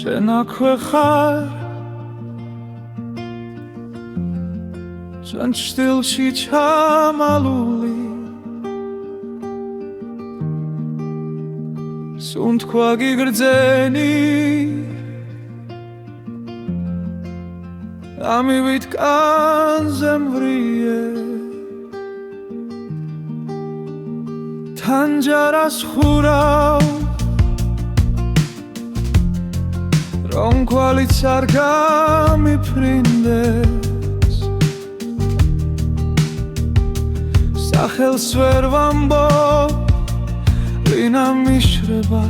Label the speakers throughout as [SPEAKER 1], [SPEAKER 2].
[SPEAKER 1] შენ აქვე ხარ ჩვენ ჩრდილში ჩამალული სუნთქვა გიგრძენი ამივით კანზე მვრიე თანჯარას ხურავ რომ კვალიც არ გამიფრინდეს სახელს ვერ ვამბობ ვინა მიშრება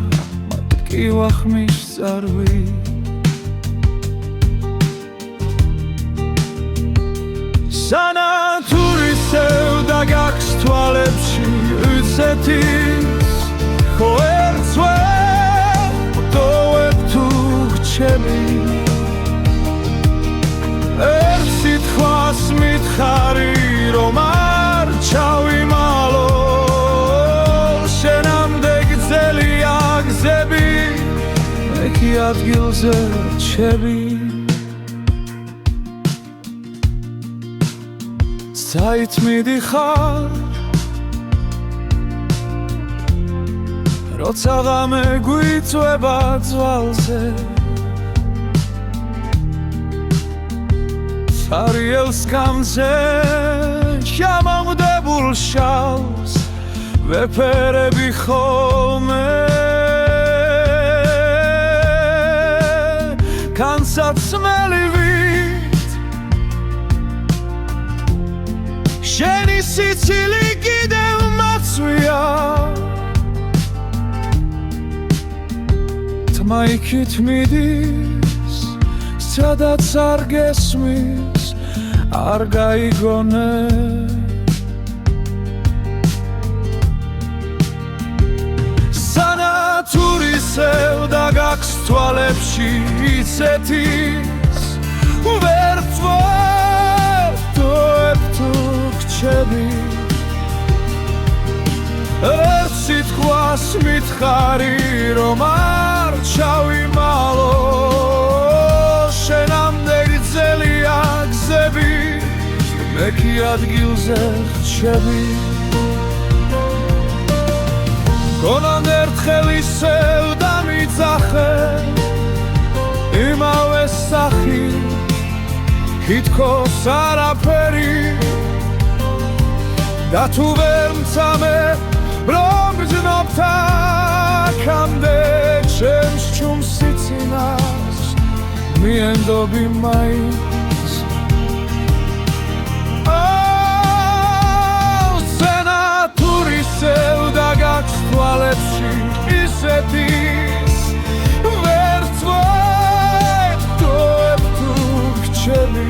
[SPEAKER 1] მათ კი ვახმის წარვი სანათურისევ და გაქვს თვალებში უცეთის ხო ერთს ვერ ვტოვებ თუ რჩები ერთ სიტყვას მითხარი რომ არ ჩავიმალო შენამდე გრძელია გზები მე კი ადგილზე რჩები საით მიდიხარ როცა ღამე გვიწვება ძვალზე სარიელ სკამზე ჩამოვდებულ შალს ვეფერები ხოლმე განსაცმელივით შენი სიცილი კიდევ მაცვია თმა იქით მიდის სადაც არ გესმის არ გაიგონე სანათურისევ და გაქვს თვალებში იცეთის ვერ ვტოვებ თუ რჩები ერთ სიტყვას მითხარი რომ არ ჩავიმალო შენამდე გრძელია გზები მე კი ადგილზე რჩები გონან ერთხელ ისევ დამიძახე იმავე სახით თითქოს არაფერი და თუ ვერ მცამე რომ გზნობთ აქამდე ჩემს ჩუმს სიცინას მიენდობი მაინც სენათურისევ და გაქვს თვალებში ისეთის ვერ ვტოვებ თუ რჩები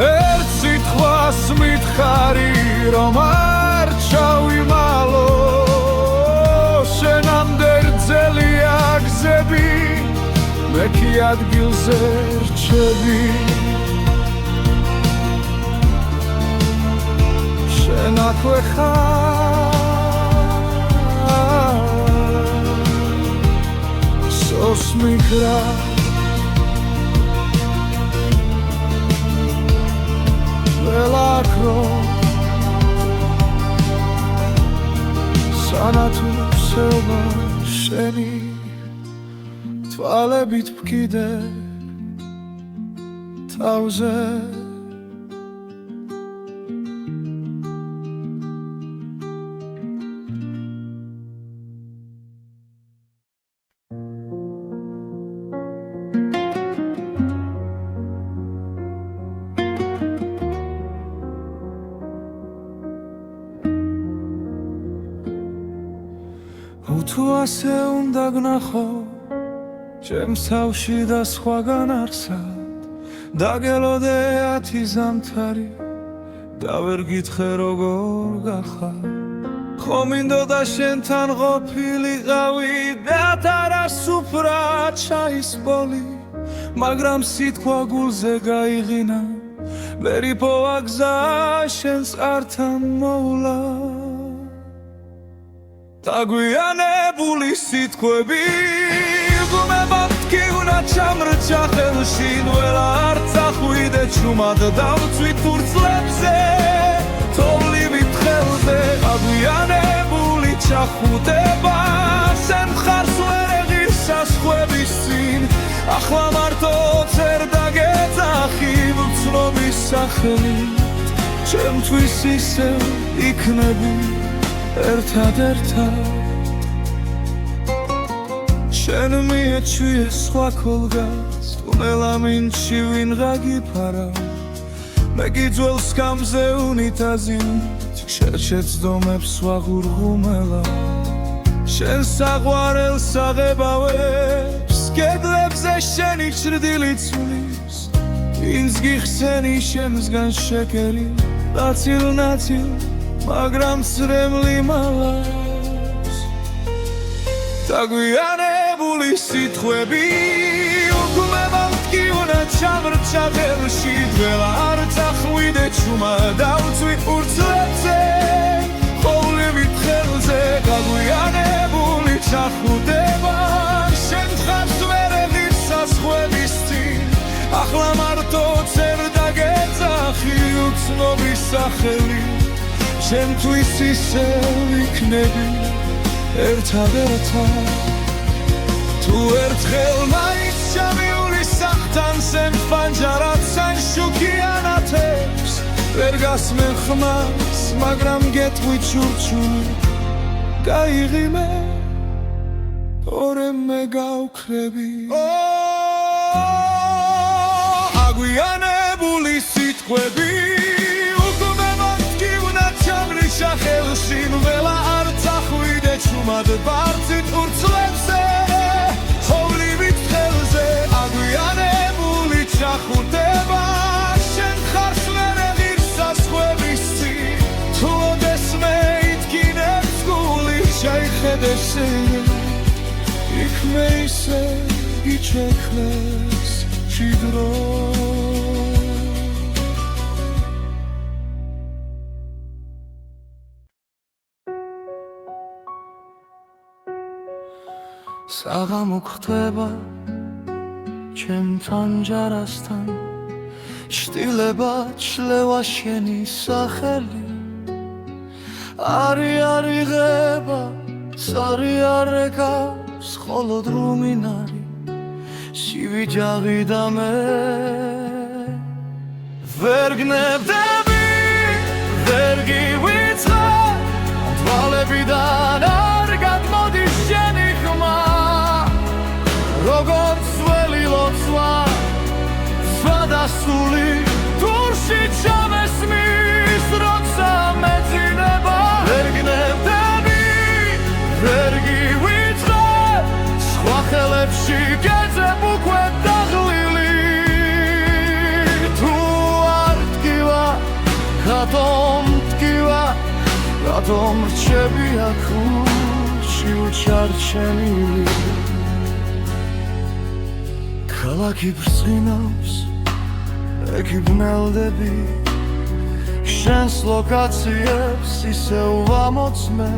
[SPEAKER 1] ერთ სიტყვას მითხარი რომ არ ჩავიმალო შენამდე გრძელია გზები მე კი ადგილზე რჩები შენ აქვე ხარ სოს მიგრა ველაქრო სანათურისევა შენი თვალებით ვკიდე თავზე თუ ასე უნდა გნახო ჩემს თავში და სხვაგან არსად დაგელოდე 10 ზამთარი და ვერ გითხრე როგორ გახარ ხო მინდოდა შენთან ყოფილიყავი და თარასუფრა ჩაის ბოლი მაგრამ სიტყვა გულზე გაიღინა ვერ იპოვა გზა შენს ართან მოვლა დაგვიანებული სიტყვები გუმებად გიუნა ჩამრჩა ხელში ნველა არც ახვიდე ჩუმად დავწვით ფურცლებზე თოვლივით ხელზე დაგვიანებული ჩახუტება შენ მხარს ვერ ეღირს საზღვრების წინ ახლა მარტო წერ დაგეძახი ვცნობის სახელით ჩემთვის ისევ იქნები ერთად შენ მიეჩვიე სხვა ქოლგას ტუნელა მინჩი ვინღა გიფარა მე გიძველს გამზე უნიტაზით შეცდომებს ვაღურღუმელა შენ საყვარელს აღებავებს კედლებზე შენი ჭრდილი ცვლის ვინც გიხსენი შემსგან შეკერი ნაცილ მაგრამ წრემლი მალავს დაგვიანებული სიტყვები უგუმებად გიუნა ჩამრჩა ხელში დველა არც ახვიდე ჩუმა დავწვი ფურცლებზე ხოვლივით ხელზე დაგვიანებული ჩახუტება შენ მხარს ვერ ეღირს საზღვრების წინ ახლა მარტო წერ დაგეძახი უცნობის სახელით ჩემთვის ისევ იქნები ერთად თუ ერთხელ მაინც ჩამიული სახთან სენ ფანჯარად სან შუქიანათებს ვერ გასმენ ხმას მაგრამ გეტყვი ჩურჩული გაიღიმე ორე მე გავქრები აგვიანებული სიტყვები ხელში ნველა არც ახვიდე ჩუმად ვარცით ფურცლებზე ხოვლივით ხელზე აგვიანებული ჩახუტება შენ ხარს ვერ ეღირს საზღვრების წინ თუ ოდესმე ითქინებს გული შეიხედე შენ იქ მე ისე გიჩექნეს ჭიდრო საღამო გხდება ჩემთან ჯარასთან შტილება ჩლევა შენი სახელი არი ღება სარი არეკავს ხოლო დრუმინარი სივიჯაღი და მე ვერ გნებდები ვერ გივიწყე თვალებიდან არ გადმოდის შენი ხმა როგორც ველი ლოცვა სვადასული დურში ჩამესმის როცა მეძინება ვერ გნებდები ვერ გივიწყე სხვა ხელებში გეძებ უკვე დაღლილი თუ არ ტკივა რატომ რჩები აქ ურჩი უჩარჩენილი ქალაქი ბრწყინავს ეკი ბნელდები შენს ლოკაციებს ისევ ვამოწმე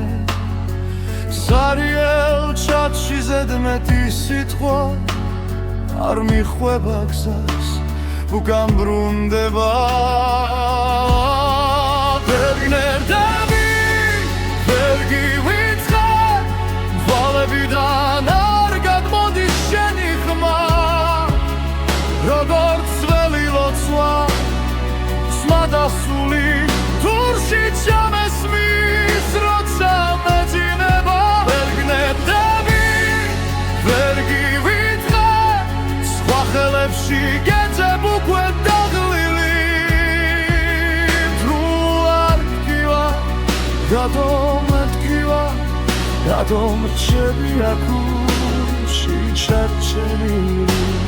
[SPEAKER 1] ზარიელ ჩათში ზედმეტი სიტყვა არ მიხვება გზას უკან ბრუნდება ვერ გნებდები ვერ გივიწყე თვალებიდან არ გადმოდის შენი ხმა როგორც ველი ლოცვა სმადასული დურში ჩამესმის როცა მეძინება ვერ გნებდები ვერ გივიწყე სხვა ხელებში გეძებ უკვე დაღლილი თუ არ ტკივა რატომ რჩები აქ ურჩი ჩარჩენილი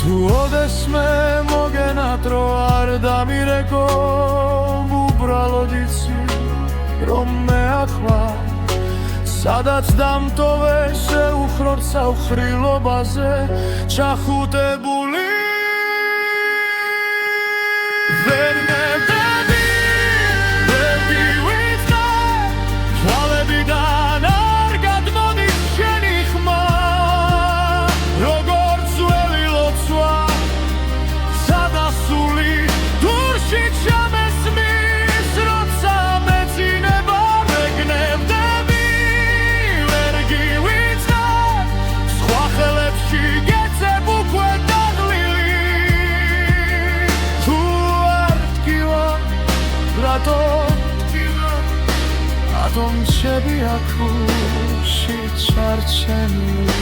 [SPEAKER 1] თუ ოდესმე მოგენატრო არ დამირეკო უბრალოდ იცი რომ მე ახლა სადაც დამტოვე შეუხროდ საუხრილობაზე ჩახუტებული ვერ ნებდები ვერ გივიწყე თვალებიდან რადომჩები აქუში ჩარჩენილი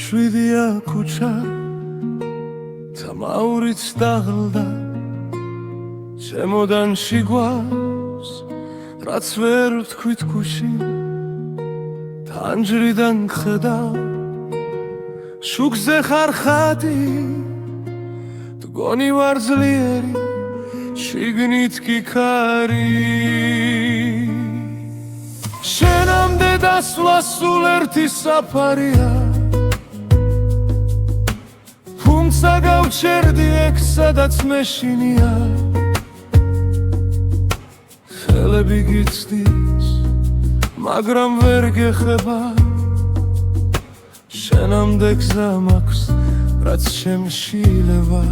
[SPEAKER 1] შვიდია ქუჩა თამაურიც დაღლდა ჩემოდან შიგავს რაც ვერ ვთქვით გუშინ თანჯრიდან ხედავ შუქზე ხარ ხატი მგონი ვარ ძლიერი შიგნით კი ქარი შენამდე დასვლა სულ ერთი საფარია თუმცა გავჩერდი ეგ სადაც მეშინია ხელები გიცდის მაგრამ ვერ გეხება შენამდე გზა მაქვს რაც შემშილება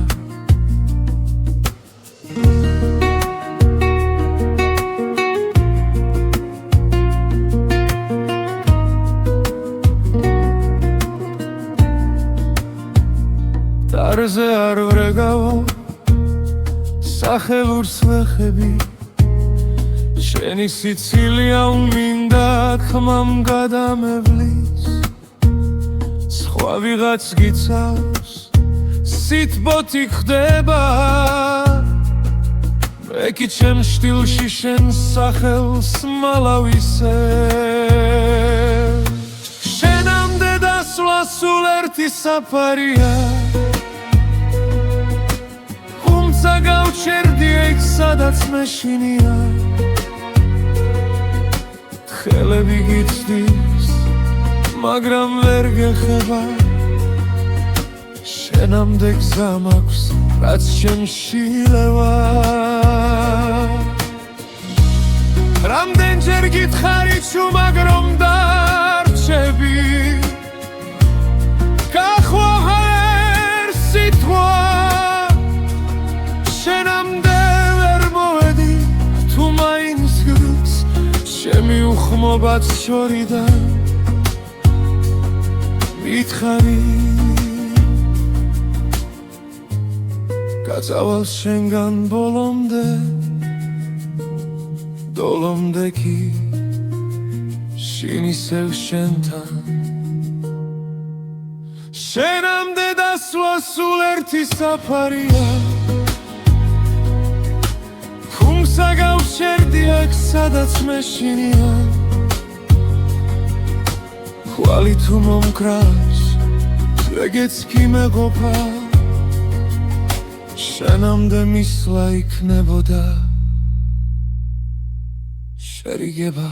[SPEAKER 1] დარზე არ ვრეგავო სახელურს ვეხები შენი სიცილია უმინდა ხმამ გადამევლის სხვა ვიღაც გიცავს სიტბოთი ხდება მე კი ჩემ შტილში შენ სახელს მალავისე შენამდე დასვლა სულ ერთი საფარია თუმცა გავჩერდი ეგ სადაც მეშინია ხელები გიცდის მაგრამ ვერ გეხება შენამდე გზა მაქვს რაც შემშილება რამდენჯერ გითხარი ჩუმაგრომ დარჩები გახვაღა ერთ სიტყვა შენამდე ვერ მოვედი თუ მაინც გგს ჩემი უხმობაც შორიდან მითხარი გაწავალ შენგან ბოლომდე დოლომდე კი შინ ისევ შენთან შენამდე დასვლა სულ ერთი საფარია თუმცა გავჩერდი აქ სადაც მეშინია ხვალი თუ მომკრავს ეგეც კი მეყოფა შენამდე მისვლა იქნებოდა შერიგება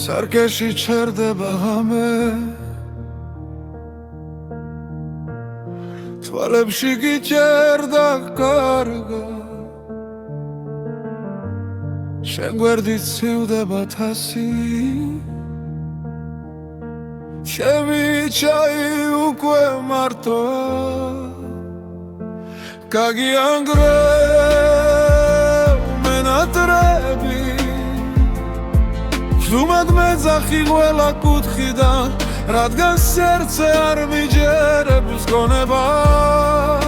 [SPEAKER 1] სარკეში ჩერდება ღამე თვალებში გიჭერდა კარგა შენ გვერდით ცივდება თასი ჩემი ჩაი უკვე მარტოა გაგიანგრევ მენატრები ზუმად მეძახი ყველა კუთხიდან რადგან სერცე არ მიჯერებს გონებას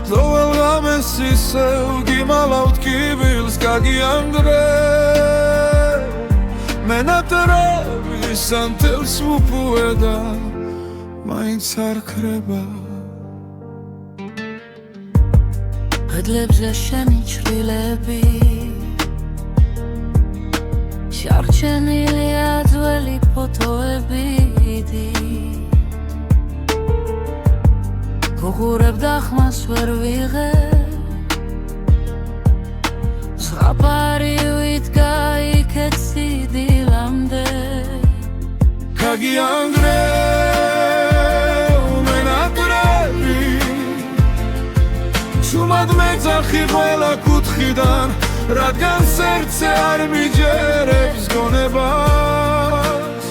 [SPEAKER 1] ზოვალ ღამეს ისევ გიმალავთ კიბილს გაგიანგრევ მენატრები სანთელს მუპუედა მაინც არ ქრება
[SPEAKER 2] კედლებზე შენი ჩრილები შარჩენილია ძველი ფოტოები გუღურებ და ხმას ვერ
[SPEAKER 1] გაგიანგრევ მენატრები ჩუმად მეძახი ყველა კუთხიდან რადგან სერცე არ მიჯერებს გონებას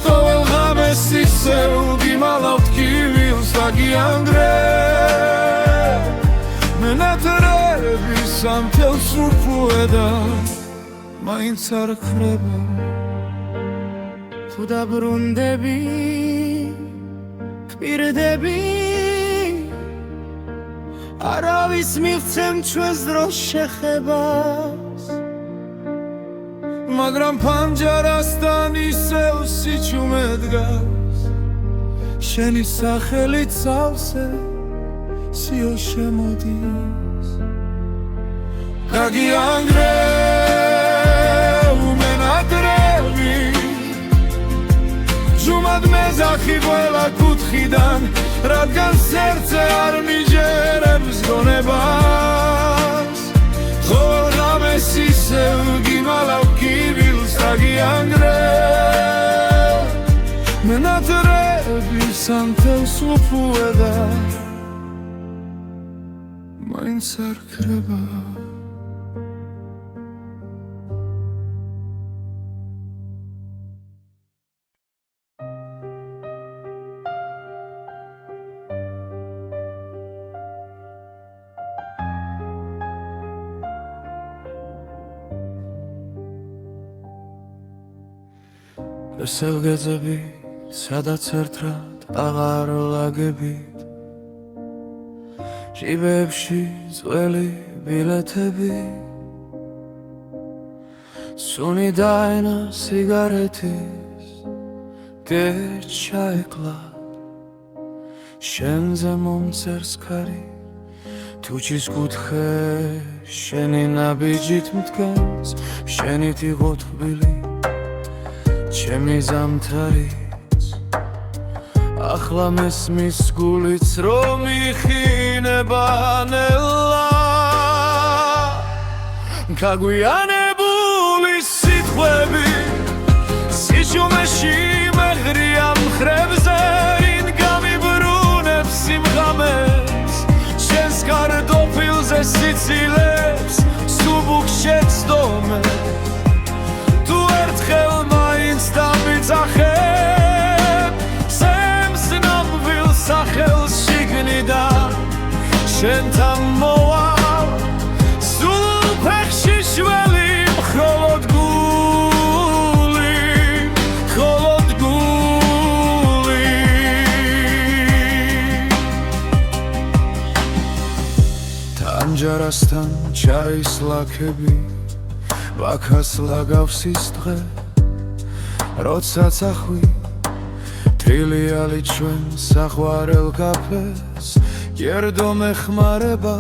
[SPEAKER 1] ყოველ ღამეს ისევ გიმალავთ კივილს გაგიანგრევ მენატრები სამთელს უფუედა მაინც არ ხრება
[SPEAKER 3] თუ დაბრუნდები გპირდები არავის მივცემ ჩვენს დროს შეხებას
[SPEAKER 1] მაგრამ პანჯარასთან ისევ სიჩუმე დგას შენი სახელით სავსე სიო შემოდის გაგიანგრევ მენატრები ჩუმად მეძახი ყველა კუთხიდან რადგან სერცე არ მიჯერებს გონებას ყოველ ღამეს ისევ გიმალავ კივილს გაგიანგრევ მენატრები სამთელს უფუედა მაინც არ ხრება სელგეძები სადაც ერთად აღარ ლაგებით ჟიბებში ძველი ბილეთები სუნი დაენა სიგარეთის გეჩაეკლა შენზე მომწერს ქარი თუჩის კუთხე შენი ნაბიჯით მდგას შენით იყო თბილი ჩემი ზამთარიც ახლა მესმის გულიც რომ იხინება ნელა გაგვიანებული სიტყვები სიჩუმეში მეღრია მხრებზე ვინ გამიბრუნებს სიმღამეს შენს კარტოფილზე სიცილებს სუბუქ შეცდომე თუ ერთხელ დამიძახებ სემს ნამვილ სახელს შიგნიდან შენთან მოვალ სულ ფეხში შველი მხოლოდ გული თანჯარასთან ჩაის ლაქები ვაქას ლაგავს ის დღე როცა წახვი თრილიალი ჩვენ საყვარელ კაფეს გერდო მეხმარება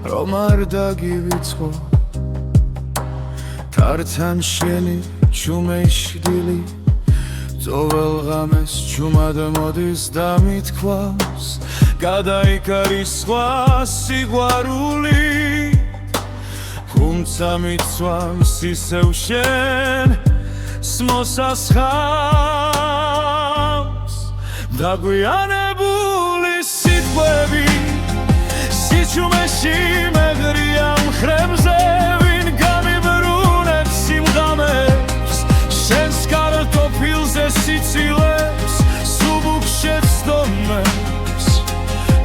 [SPEAKER 1] რომ არ დაგივიწყო თართან შენი ჩუმეშდილი ძოվել ღამეს ჩუმად მოდის და მithქვავს გადაიკარის სხვა სიყვარული თუმცა მიცვამს ისევ შენ მოსასხამს დაგვიანებული სიტყვები სიჩუმეში მეღრია მხრებზე ვინ გამიბრუნებს სიმღამებს შენს კარტოფილზე სიცილებს სუბუქ შეცდომებს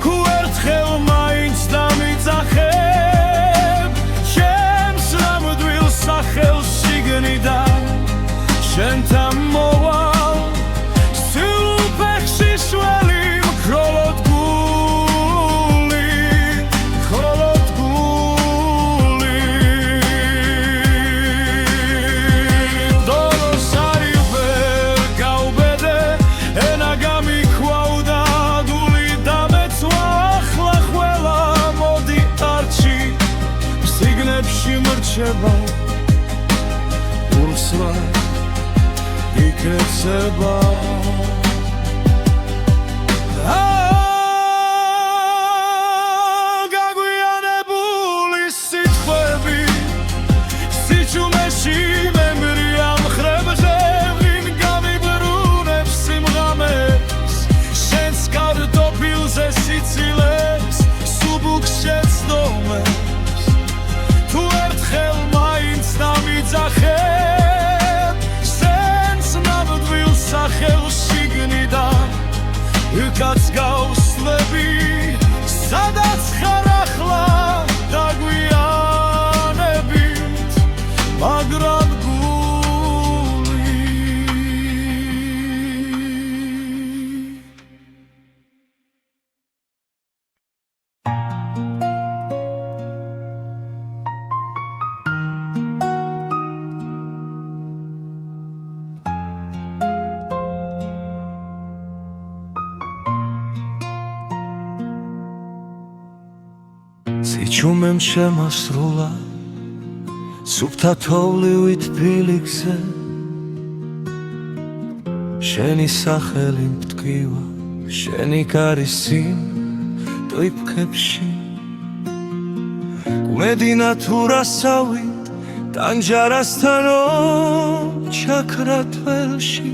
[SPEAKER 1] თუ ერთხელ მაინც დამიძახებ ჩემს ნამდვილ სახელს შიგნიდან შენთან მოვალ სულ ფეხში შველი მხოლოდ გული დოროს არი ვერ გაუბედე ენა გამიქვავდა დული დამეცვა ახლა ყველა მოდი არჩი სიგნებში მრჩება ურსვა იქეცება გაგვიანებული სიტყვები სიჩუმეში მემრია მხრებზე ვინ გამიბრუნებს კაც გავსლები სადაც ხარ ახლა დაგვიანებით მაგრამ სიჩუმემ შემასრულა სუფთა თოვლივით ფილიქზე შენი სახელი მტკივა შენი კარისი ტვიფქებში გვედინა თუ რასავით ტანჯარასთანო ჩაქრა თველში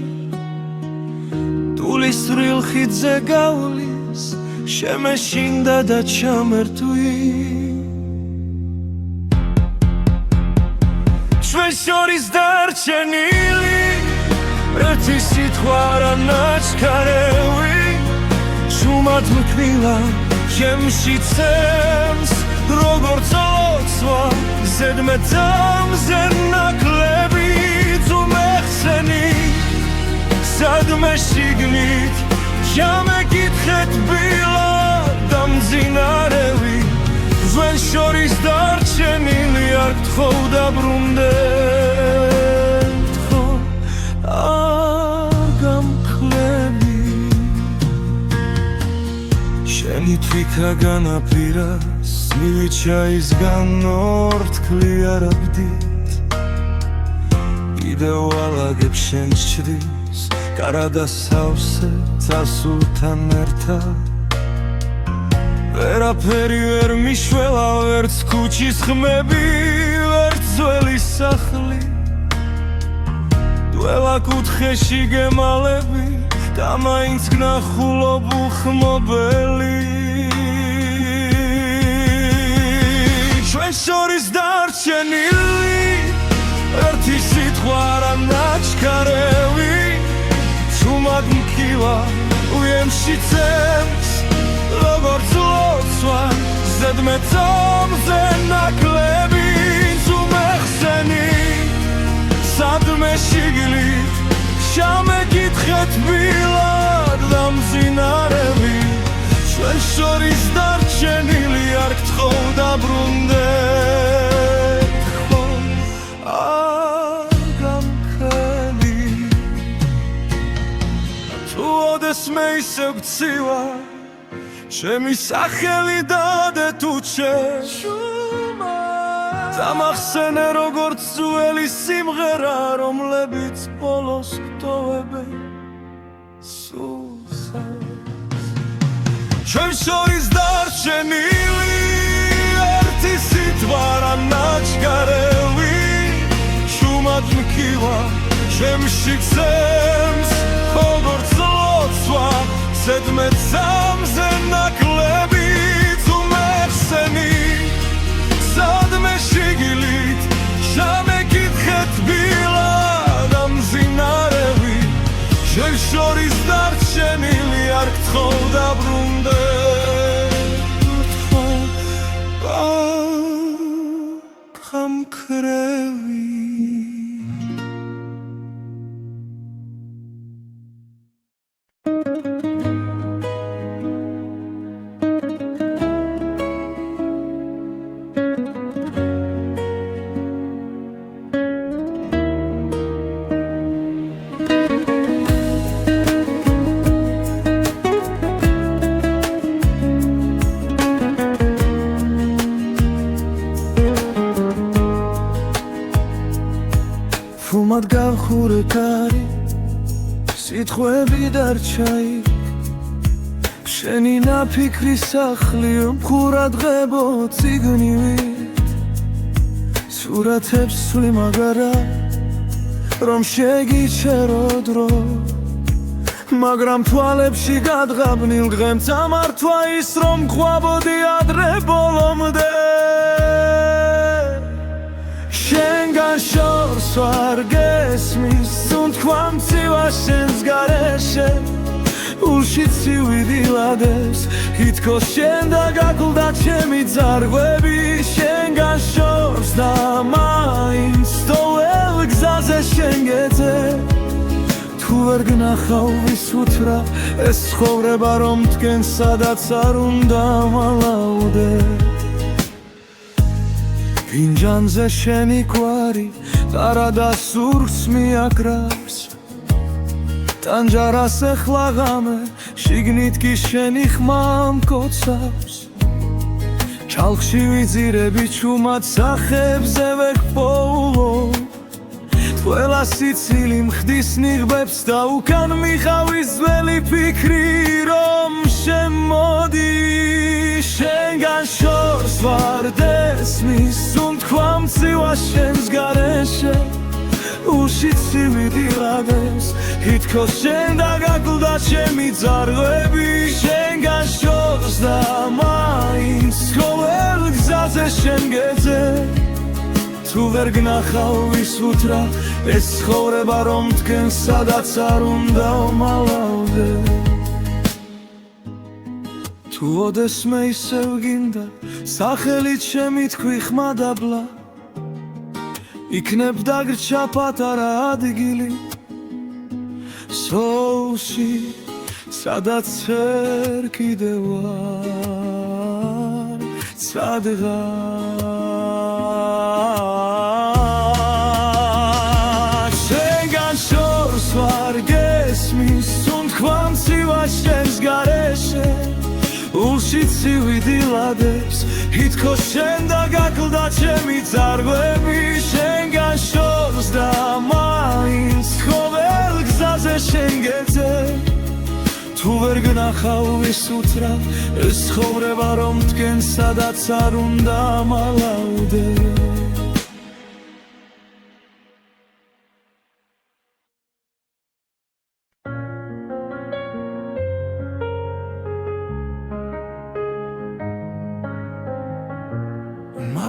[SPEAKER 1] ტულისრილ ხიდზე გავლის შემეშინდა და ჩამერთვი ჩვენ შორის დარჩენილი ერთი სიტყვა არა ნაჩქარევი შუმად მკვილა ჩემში ცემს როგორც ოცვა ზედმეტამზე ნაკლები თუ მეხსენი სადმე შიგნით ჩამეკითხეთ ბილად დამძინარევი ჩვენ შორის დარჩენილი არ გთხოვ დაბრუნდეთ ხო გამკლები შენი თვითა განაპირას მივიჩაისგან ორთქლი არაბდით კიდევ ვალაგებ შენს ჩრდილს კარადა სავსე წასულთან ერთად ვერაფერი ვერ მიშველა ვერც ქუჩის ხმები ვერც ძველი სახლი დველა კუთხეში გემალები და მაინც გნახულობ უხმობელი ჩვენ შორის დარჩენილი ერთი სიტყვა არა ნაჩქარევი სუმად მკივა უემში ცემს როგორც ლოცვა ზედმეტამზე ნაკლები თუ მეხსენი სადმე შიგნით ჩამეკითხეთ ბილად დამძინარევი ჩვენ შორის დარჩენილი არ გთხოვ დაბრუნდეთ ხო გამქრელი თუ ოდესმე ისევ გცივა ჩემი სახელი დადე თუ შენ დამახსენე როგორც ძველი სიმღერა რომლებიც ბოლოს გტოვებენ სულსაც ჩვენ შორის დარჩენილი ერთი სიტყვა რა ნაჩქარევი შუმად მკივა ჩემში ცემს როგორც ლოცვა ზედმეტამზე ნაკლები თუ მეხსენი სადმე შიგნით ჩამეკითხეთ ბილად დამძინარევი ჩვენ შორის დარჩენილი არ გთხოვ დაბრუნდეთ გამქრევი ფუმად გავხურე კარი სიტყვები დარჩა იქ შენი ნაფიქრი სახლი მხურად ღებო ციგნივით სურათებს ვსვი მაგარა რომ შეგიჩერო დრო მაგრამ თვალებში გადღაბნილ დღემ წამართვა ის რომ ყვაბოდი ადრე ბოლომდე შენგან შორს ვარ გესმის თუნთქვა მცივა შენს გარეშე ულ უშიცივი დილადებს ითქოს შენ და გაკლდა ჩემი ძარღვები შენგან შორს და მაინც სტოვლელ გზაზე შენ გეძე თუ ვერ გნახავ ვის უთრა ეს ცხოვრება რომ მდგენ სადაც არ უნდა მალავდე ფინჯანზე შენი კვარი ყარა და სურს მიაკრავს ტანჯარას ეხლა ღამე შიგნით კი შენი ხმა მკოცავს ჩალხში ვიძირები ჩუმად სახებზე ვეღპოულო ყველა სიცილი მხდის ნიღბებს და უკან მიხავის ძველი ფიქრი რომ შემოდი შენგან შორს ვარ დესმის სუნთქვა მცივა შენს გარეშე უშიცივი დილადებს ითქოს შენ და გაკლდა ჩემი ძარღვები შენგან შორს და მაინც ყოველ გზაზე შენ გეძე თუ ვერ გნახავ ვის უთრა ეს ცხოვრება რომ მდგენ სადაც არ უნდა მალავდე თუ ოდესმე ისევ გინდა სახელით შემითქვი ხმადაბლა იქნებ დაგრჩა პატარა ადგილი სოულში სადაც ვერ კიდევ ვარ სადღა შენგან შორს ვარ გესმის სუნთქვა მცივა შენს გარეშე უშიცივი დილადებს ითქოს შენ და გაკლდა ჩემი ძარღვები შენგან შორს და მაინც ყოველ გზაზე შენ გეძე თუ ვერ გნახავ ვის უთრა ეს ცხოვრება რომ მდგენ სადაც არ უნდა მალავდე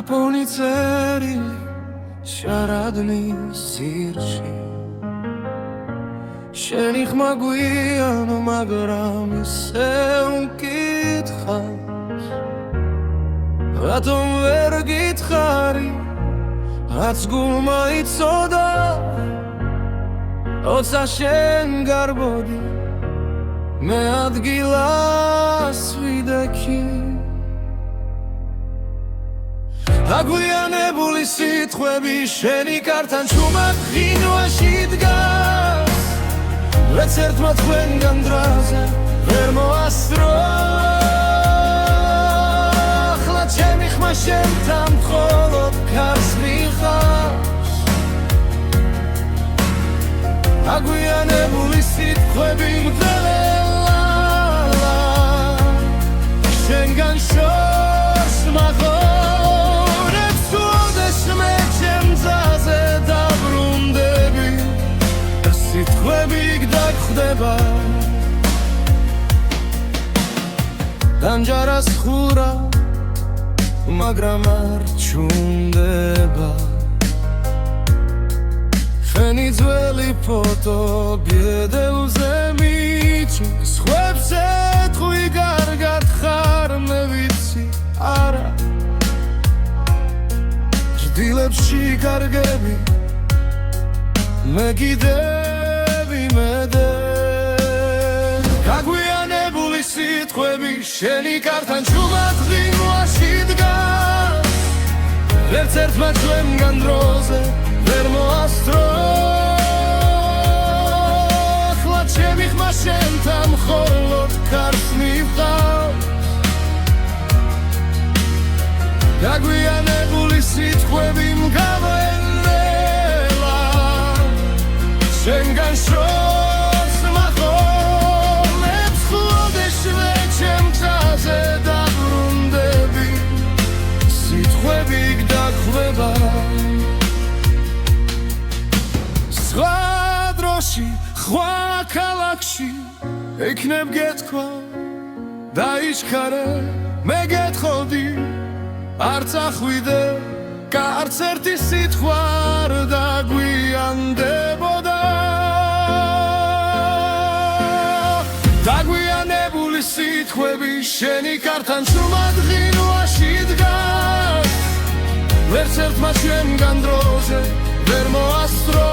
[SPEAKER 1] მაპონი წერილი შარადნის სირში შენი ხმა გვიანო მაგრამ ისევ მკითხავს რატომ ვერ გითხარი რაც გულმა იცოდა როცა შენ გარბოდი მე ადგილას ვიდექი აგვიანებული სიტყვები შენი კართან ჩუმად ღინვაში დგას ვერც ერთმა თქვენგან დრაზე ვერ მოასწრო ახლა ჩემი ხმა შენთან მხოლოდ ქარს მიხავს აგვიანებული სიტყვები მძელა შენგან შორს მაღო სიტყვები გდაგხვდება ტანჯარას ხურა მაგრამ არ ჩუნდება შენი ძველი ფოტო ბედელზე მიჩის ხვებს ეთხვი კარგად ხარ მე ვიცი არა ჭდილებში კარგები მე კიდევ იმედე გაგვიანებული სიტყვები შენი კართან ჩუმად ღინვაში დგას ვერც ერთმა ჩვენგან დროზე ვერ მოასწრო ახლა ჩემი ხმა შენთან მხოლოდ ქარს მივყავს გაგვიანებული სიტყვები მგავენელა შენგან შორს მახოლებს ხლოდეშვე ჩემ გზაზე დაბრუნდები სიტყვები გდაგხვდება სხვა დროში სხვა ქალაქში ექნებ გეთქვა დაიჩქარე მე გეთხოვდი არც ახვიდე არც ერთი სიტყვა არ დაგვიანდებოდა
[SPEAKER 3] დაგვიანებული სიტყვები შენი კართან შრომად ღინვაში დგას ვერც ერთმა ჩვენგან დროზე ვერ მოასწრო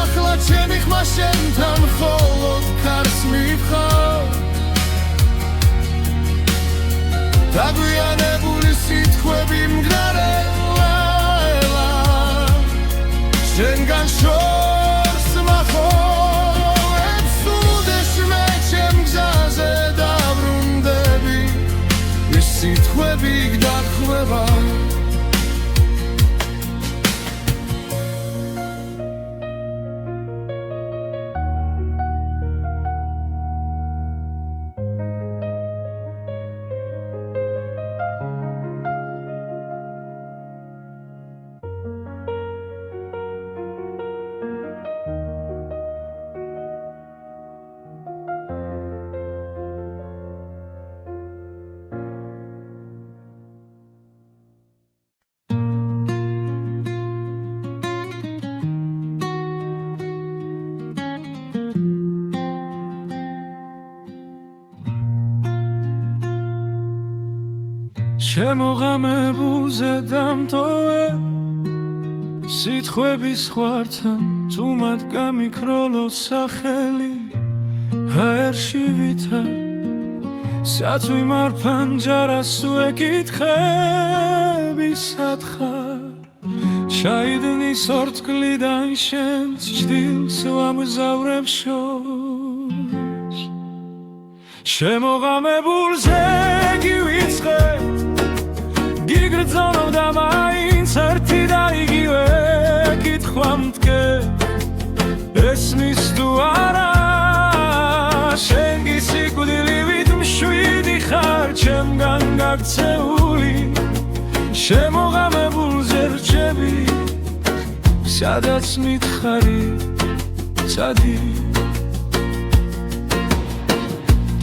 [SPEAKER 3] ახლა ჩემი ხმა შენთან მხოლოდ ქარს მივხავ დაგვიანებული სიტყვები მგრარე ველა შენგან შორს მახოლებს უდეშ მე ჩემ გზაზე დაბრუნდები ეს სიტყვები გდახვევა შემოღამებულზე დამტოვე სიტყვების ხვართან თუ მათ გამიქროლოს სახელი ჰაერში ვითარ სათვი მარფანჯარას ვეკითხები სათხარ ჩაიდნის ორთქლიდან შენს ჭდილს ვამგზავრებ შორს შემოღამებულზე გივიწყე გიგრძნობ და მაინც ერთი და იგივე კითხვა მდგებ ესმის თუ არა შენ გისიკვდილივით მშვიდი ხარ ჩემგან გაქცეული შემოღამებულზე რჩები სადაც მითხარი წადი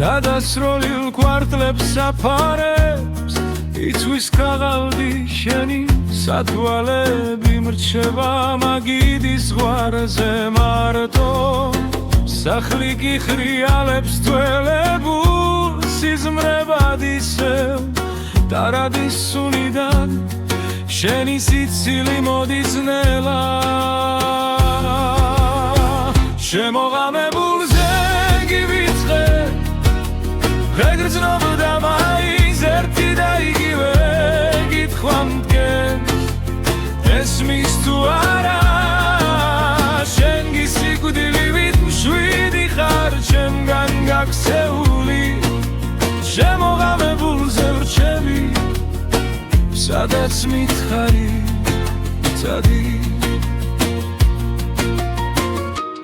[SPEAKER 3] დადასროლილ კვარტლებს საფარებს იცვის ქაღალდი შენი სათვალები მრჩება მაგიდის ზღვარზე მარტო სახლი კი ხრიალებს თველებულ სიზმრებად ისევ დარადის სუნიდან შენი სიცილი მოდის ნელა შემოღამებულზე გივიწყე ვეგრძნობ და მაინც ერთი და იგივე კითხვა მდგენს ესმის თუ არა შენ გისიკვდილივით მშვიდი ხარ ჩემგან გაქცეული შემოღამებულზე ვრჩები სადაც მითხარი წადი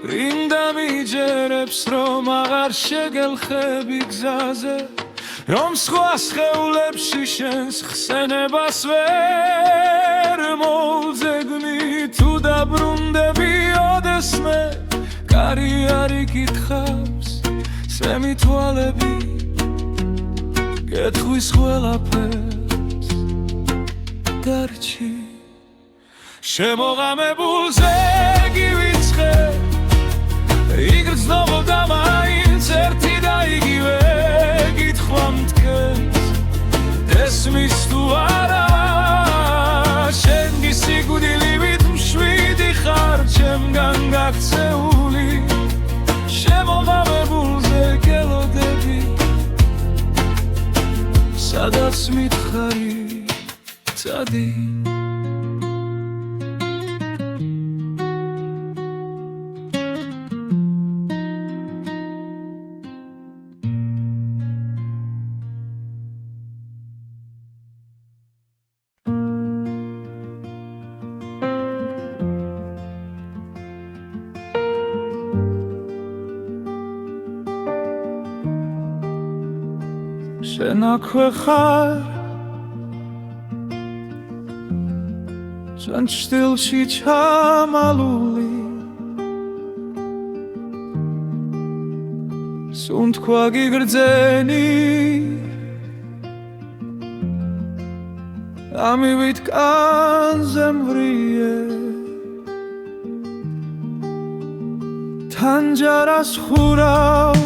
[SPEAKER 3] რინდა მიჯერებს რომ აღარ შეგელხები გზაზე რომ სხვა სხეულებში შენს ხსენებას ვერ მოვძებნი თუ დაბრუნდები ოდესმე კარი არ იკითხავს სემი თვალები გეტყვის ყველაფერს დარჩი შემოღამებულზე გივიწყე იგრძნობ და მაინც ერთი და იგივე კითხვა მდგენს ესმის თუ არა შენ გისიკვდილივით მშვიდი ხარ ჩემგან გაქცეული შემოღამებულზე გელოდები სადაც მითხარი წადი შენ აქვე ხარ ჩვენ ჭდილში ჩამალული სუნთქვა გიგრძენი ამივით კანზე მვრიე თანჯარას ხურავ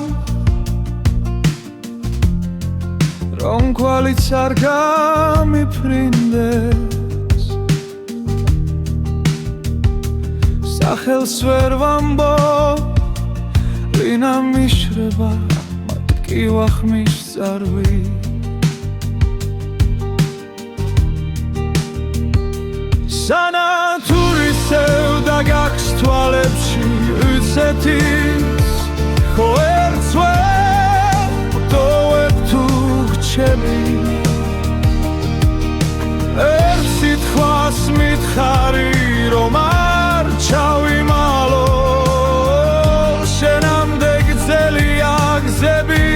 [SPEAKER 3] რომ კვალიც არ გამიფრინდეს სახელს ვერ ვამბობ ვინა მიშრება მათ კი ვახმის წარვი სანათურისევ და გაქვს თვალებში უცეთის ხო ერთს ვერ ვტოვებ თუ გრჩები ერთ სიტყვას მითხარი რომ არ ჩავიმალო შენამდე გრძელია გზები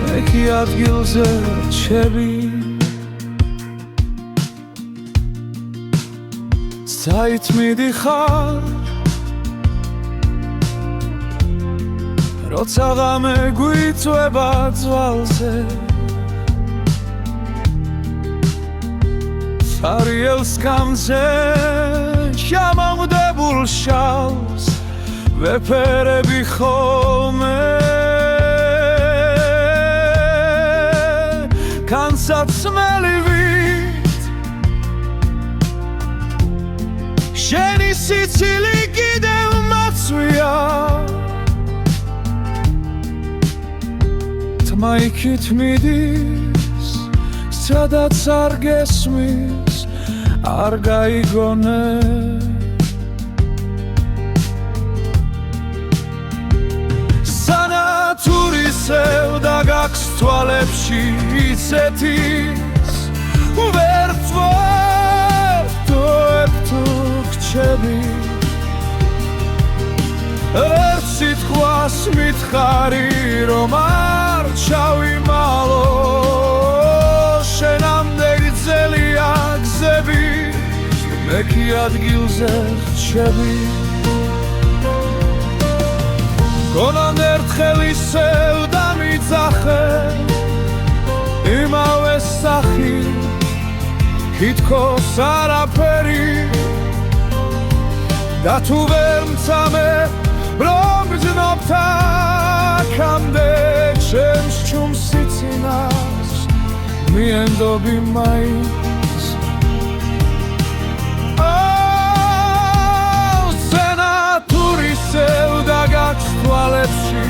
[SPEAKER 3] მე კი ადგილზე რჩები საით მიდიხარ როცა ღამე გვიწვება ძვალზე სარიელ სკამზე შემამდებულ შალს ვეფერები ხოლმე განსაცმელივით შენი სიცილი კიდევ მაცვია თმა იქით მიდის სადაც არ გესმის არ გაიგონე სანათურისევ და გაქვს თვალებში ისეთის ვერ ვტოვებ თუ გრჩები ერთ სიტყვას მითხარი რომ არ ჩავიმალო შენამდე გრძელია გზები მე კი ადგილზე რჩები გონან ერთხელ ისევ დამიძახე იმავე სახი თითქოს არაფერი და თუ ვერ მცამე რომ გძნობთ აქამდე ჩემს ჩუმს სიცინას მიენდობი მაინც სენათურისევ და გაქვს თვალებში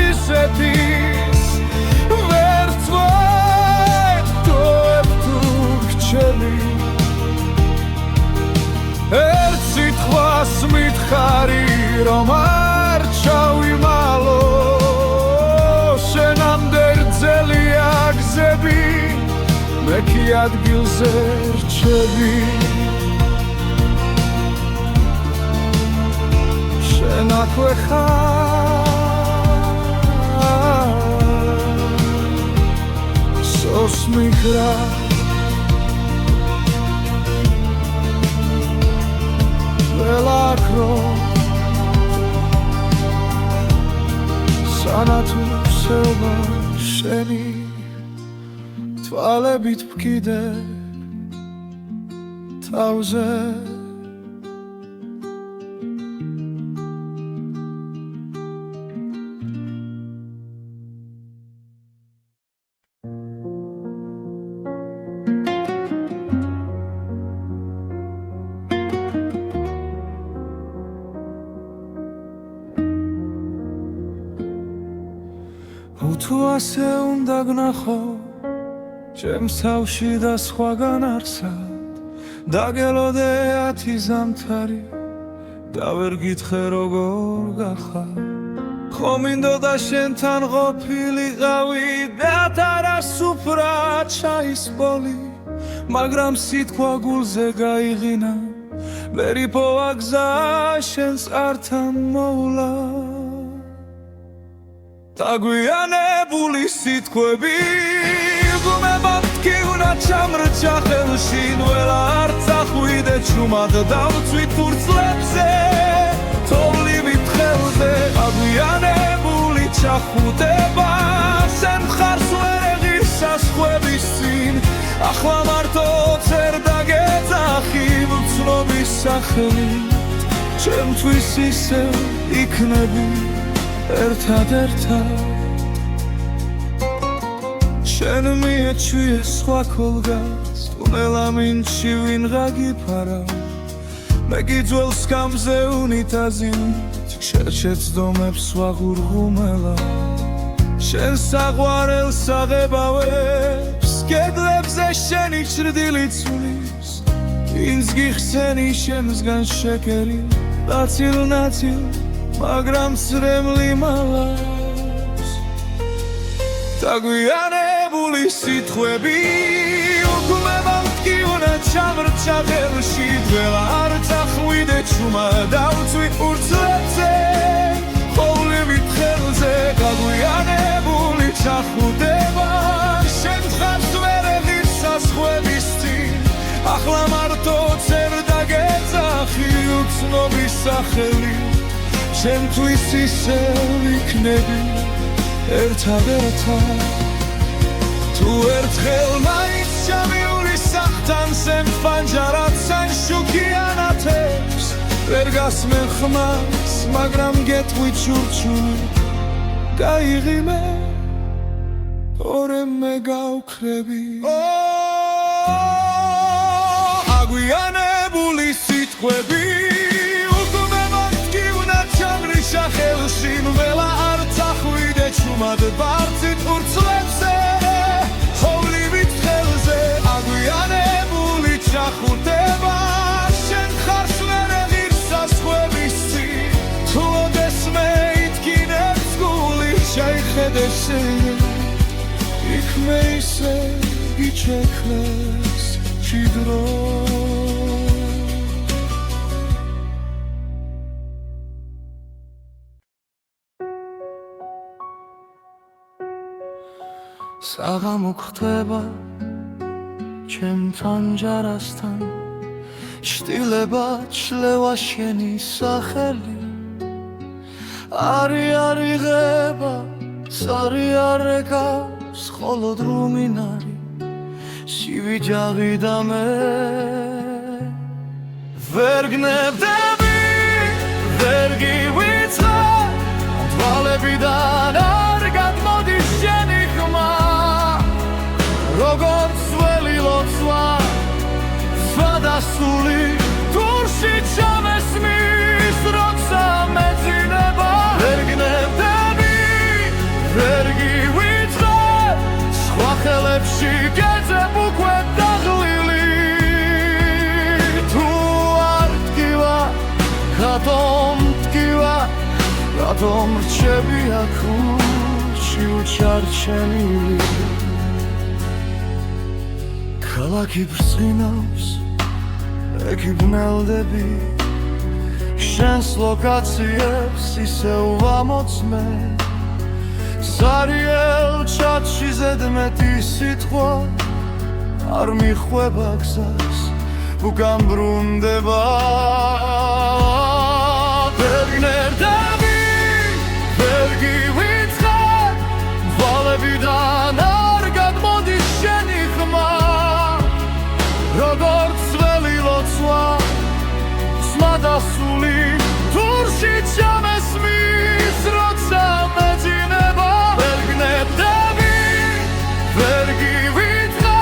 [SPEAKER 3] ისეთის ვერ ვტოვებ თუ გრჩები ერთ სიტყვას მითხარი რომ არ ჩავიმალო შენამდე გრძელია გზები მე კი ადგილზე რჩები შენ აქვე ხარ სოს მიგრა ველაქრო სანათურისევა შენი თვალებით ვკიდე თავზე თუ ასე უნდა გნახო ჩემს თავში და სხვაგან არსად დაგელოდე 10 ზამთარი და ვერ გითხრე როგორ გახარ ხო მინდოდა შენთან ყოფილიყავი და თარასუფრად ჩაისპოლი მაგრამ სიტყვა გულზე გაიღინა ვერი პოვაგზა შენს ართან მოვლა დაგვიანებული სიტყვები გუმებად კი უნდა ჩამრჩა ხელში ნველა არ წახვიდე ჩუმად დავწვით ფურცლებზე თოვლივით ხელზე დაგვიანებული ჩახუტება სენ მხარს ვერ ეღირს საზღვების წინ ახლა მარტო წერ დაგეძახი ვცნობის სახელით
[SPEAKER 1] ჩემთვის ისევ იქნები ერთად შენ მიეჩვიე სხვა ქოლგას ტუნელა მინჩი ვინღა გიფარა მე გიძველ სკამზე უნიტაზით შეჩეცდომებს ვაღურღუმელა შენ საყვარელს აღებავებს კედლებზე შენი ჩრდილი ცulis ვინც გიხსენი შემსგან შეკერი ნაწილ-ნაწილ მაგრამ ცრემლი მალავს დაგვიანებული სიტყვები უკმება მткиუნა ჩამრჩა ხელში ძველა არ წახვიდე ჩუმა დავწვი ურცლებზე ყოვლივით ხელზე გაგვიანებული ჩახუდება შენ ხარს ვერ ეღირსას ხვების წინ ახლა მარტო წერ დაგეძახი უცნობის სახელი ჩემთვის ისევ იქნები ერთად თუ ერთხელ მაინც ჩამიული სახთან სემ ფანჯარად სან შუქიანათებს ვერ გასმენ ხმას მაგრამ გეტყვი ჩურჩული გაიღიმე ორემ მე გავქრები აგვიანებული სიტყვები ხელში ნველა არ წახვიდე ჩუმად ბարձით ურცლებზე ყოვლივით ხელზე აგვიანებული ჩახურდება შენ ხარს ვერ ეღირსას ხვების წინ თუ ოდესმე იტკინებს გული ჩაიხედე შენ იქ მე ისე გიჩექნეს ჭიდრო საღამო ხდება ჩემთან ჯარასთან შტილება ჩლევა შენი სახელი არი არიღება სარი არეკავს ხოლო დრუმინარი სივიჯაღი და მე ვერ გნებდები ვერ გივიწყე თვალებიდან არ გადმოდის შენი ხმა როგორც ველი ლოცვა სვადასული დურში ჩამესმის როცა მეძინება ვერ გნებდები ვერ გივიწყე სხვა ხელებში გეძებ უკვე დაღლილი თუ არ ტკივა რატომ ტკივა რატომ რჩები აქ ურჩი უჩარჩენილი ქალაქი ბრწყინავს ეკი ბნელდები შენს ლოკაციებს ისევ ვამოწმე ზარიელ ჩათში ზედმეტი სიტყვა არ მიხვება გზას უკან ბრუნდება ვერ გნებდები ვერ გივიწყე ვალებიდან არ გადმოდის შენი ხმა როგორც ველი ლოცვა სმადასული დურში ჩამესმის როცა მეძინება ვერ გნებდები ვერ გივიწყე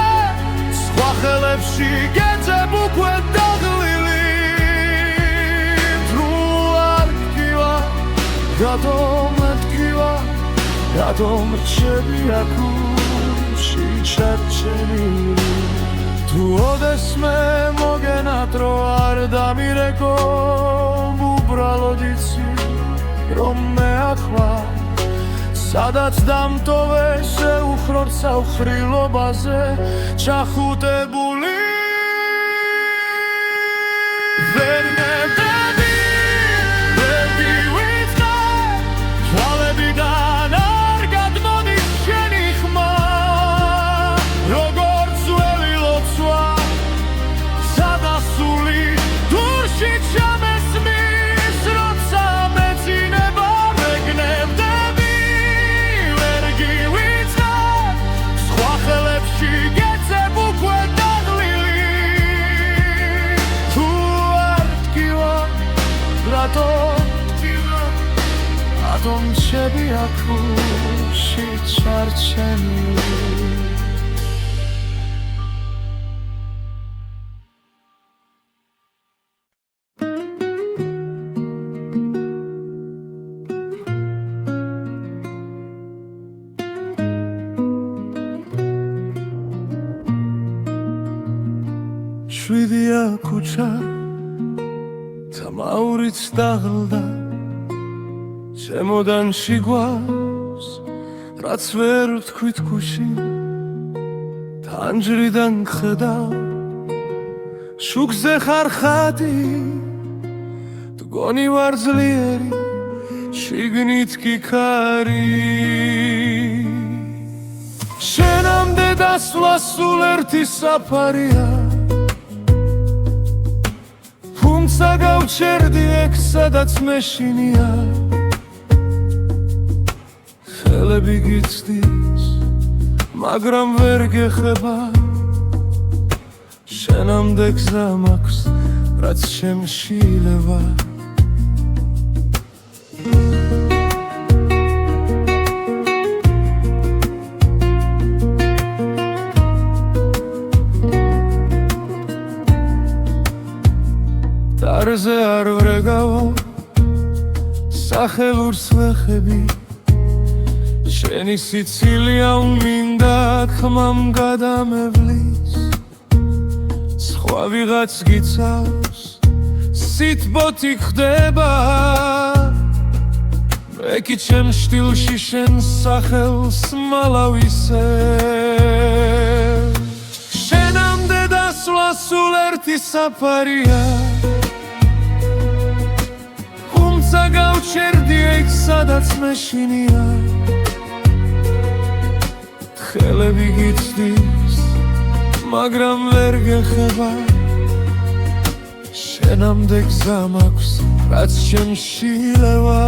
[SPEAKER 1] სხვა ხელებში გეძებ უკვე დაღლილი თუ არ ტკივა რატომ ტკივა რატომ რჩები აქ ურჩი ჩარჩენილი თუ ოდესმე მოგენატრო არ დამირეკო უბრალოდ იცი რომ მე ახლა სადაც დამტოვე შეუხროთ საუხრილობაზე ჩახუტებული ვერ ნებდები ვერ გივიწყე თვალებიდან არ გადმოდის შენი ხმა როგორც ველი ლოცვა სადასული დურში ჩამესმის როცა მეძინება ვერ გნებდები ვერ გივიწყე სხვა ხელებში გეძებ უკვე დაღლილი რატომ ჩები აქუში ჩარჩენილი შვიდია ქუჩა თამაურიც დაღლდა შემოდანში გვავს რაც ვერ ვთქვით გუშინ თანჯრიდან ხედავ შუქზე ხარ ხატი მგონი ვარ ძლიერი შიგნით კი ქარი შენამდე დასვლა სულ ერთი საფარია თუმცა გავჩერდი ეგ სადაც მეშინია ხელები გიცდის მაგრამ ვერ გეხება შენამდე გზა მაქვს რაც შემშილება დარზე არ ვრეგავო სახელურს ვეხები შენი სიცილია უმინდა ხმამ გადამევლის სხვა ვიღაც გიცავს სიტბოთი ხდება მე კი ჩემ შტილში შენ სახელს მალავისე შენამდე დასვლა სულ ერთი საფარია თუმცა გავჩერდი ეგ სადაც მეშინია ხელები გიცდის მაგრამ ვერ გეხება შენამდე გზა მაქვს რაც შემშილება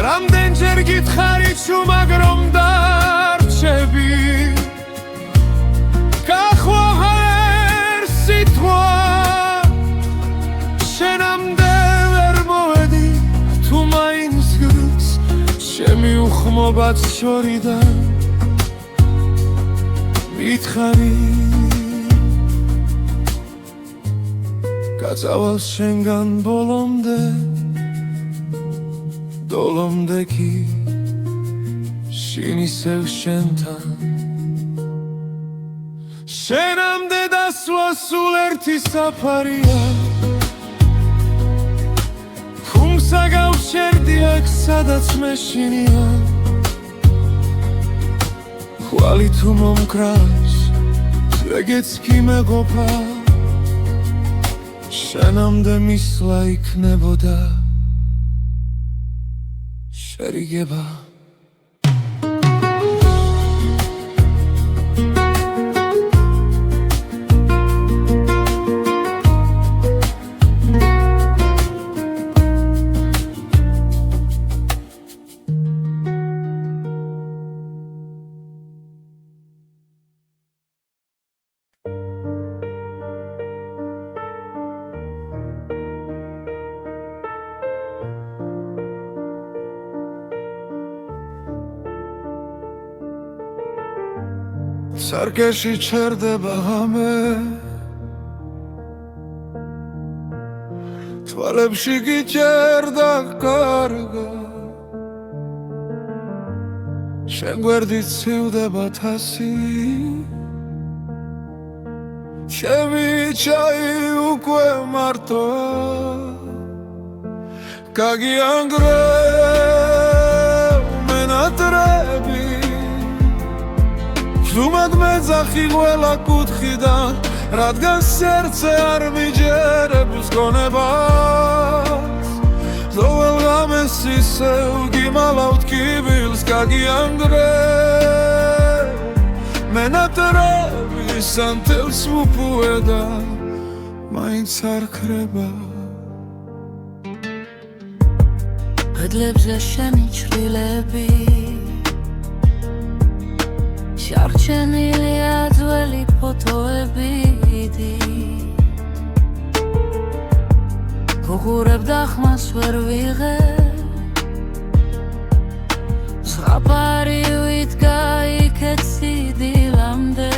[SPEAKER 1] რამდენჯერ გითხარი ჩუმაგრომ დარჩები კახვა ვერ სიტყვა შენამდე ვერ მოვედი თუ მაინც გგს ჩემი უხმობაც შორიდან მითხარი გაწავალ შენგან ბოლომდე დოლომდე კი შინ ისევ შენთან შენამდე დასვლა სულ ერთი საფარია თუმცა გავჩერდი აქ სადაც მეშინია ხვალი თუ მომკრავს ეგეც კი მეყოფა შენამდე მისვლა იქნებოდა შერიგება სარკეში ჩერდება ღამე თვალებში გიჭერდა კარგა შენ გვერდით ცივდება თასი ჩემი ჩაი უკვე მარტოა გაგიანგრევ მენატრები ზუმად მეძახი ყველა კუთხიდან რადგან სერცე არ მიჯერებს გონებას ზოველღა ღამეს ისევ გიმალავთ კიბილს გაგიანგრევ მენატრების ანთელს მუპუედა მაინც არ ქრება
[SPEAKER 2] კედლებზე შენი ჩრილები შარჩენილია ძველი ფოტოები ვუყურებ და ხმას ვერ ვიღებ ზღაპარი ვიდგა იქეთ სიდილამდე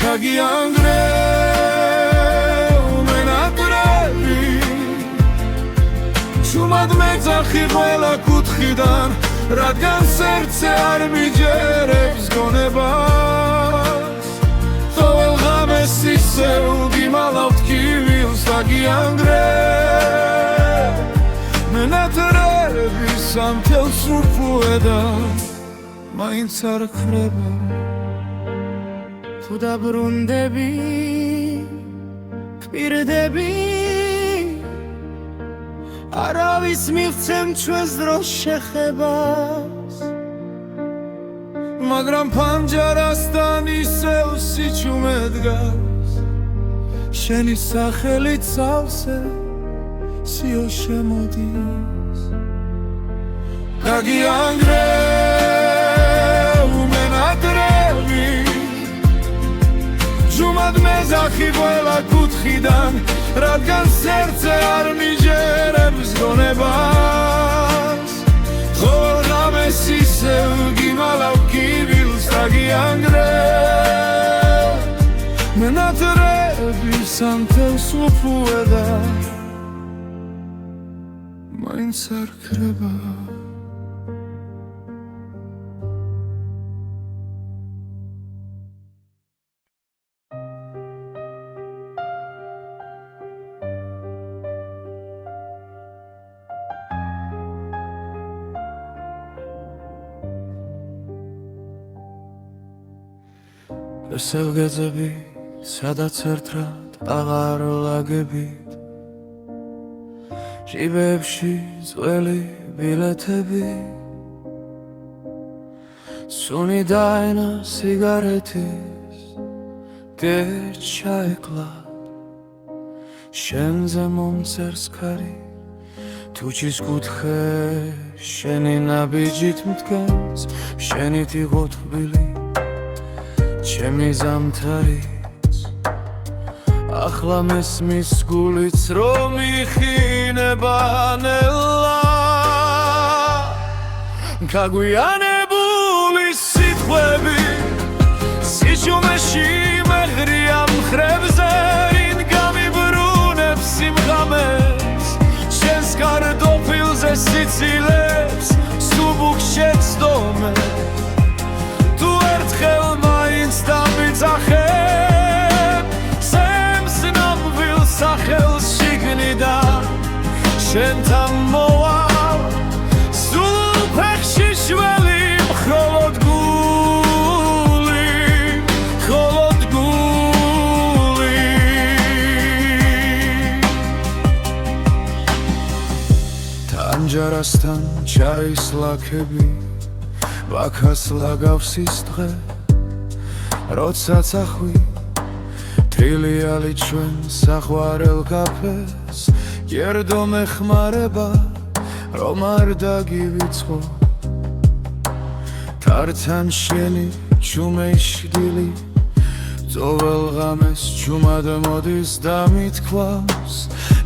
[SPEAKER 3] გაგიანგრევ მენატრები ჩუმად მეძახი ყველა კუთხიდან რადგან სერცე არ მიჯერებს გონებას ყოველ ღამეს ისევ გიმალავთ კივილს გაგიანგრევ მენატრები სამთელს უფუედა მაინც არ ხრება
[SPEAKER 1] თუ დაბრუნდები გპირდები არავის მივცემ ჩვენს დროს შეხებას
[SPEAKER 3] მაგრამ პანჯარასთან ისევ სიჩუმე დგას შენი სახელით სავსე სიო შემოდის გაგიანგრევ მენატრები ჯუმად მეძახი ყველა კუთხიდან რადგან სერცე არ მიჯერებს გონებას ყოველ ღამეს ისევ გიმალავ კივილს გაგიანგრევ მენატრები სამთელს უფუედა მაინც არ ხრება
[SPEAKER 1] ესელგეძები სადაც ერთად აღარ ლაგებით ჟიბებში ძველი ბილეთები სუნი დაენა სიგარეთის გერჩ ჩაეკლა შენზე მომწერს ქარი თუჩის კუთხე შენი ნაბიჯით მდგას შენით იყო თბილი ჩემი ზამთარიც ახლა მესმის გულიც რომ იხინება ნელა გაგვიანებული სიტყვები სიჩუმეში მეღრია მხრებზე რინ გამიბრუნებს სიმღამეს შენს კარტოფილზე სიცილებს სუბუქ შეცდომებს თუ ერთხელ მაინც დამიძახებ სემს ნამვილ სახელს შიგნიდან შენთან მოვალ სულ ფეხში შველი მხოლოდ გული
[SPEAKER 3] თანჯარასთან ჩაის ლაქები ვაქას ლაგავს ის დღე როცა წახვი თრილიალი ჩვენ საყვარელ კაფეს გერდო მეხმარება რომ არ დაგივიწყო თართან შენი ჩუმეშდილი ძოվել ღამეს ჩუმად მოდის და მithქვავს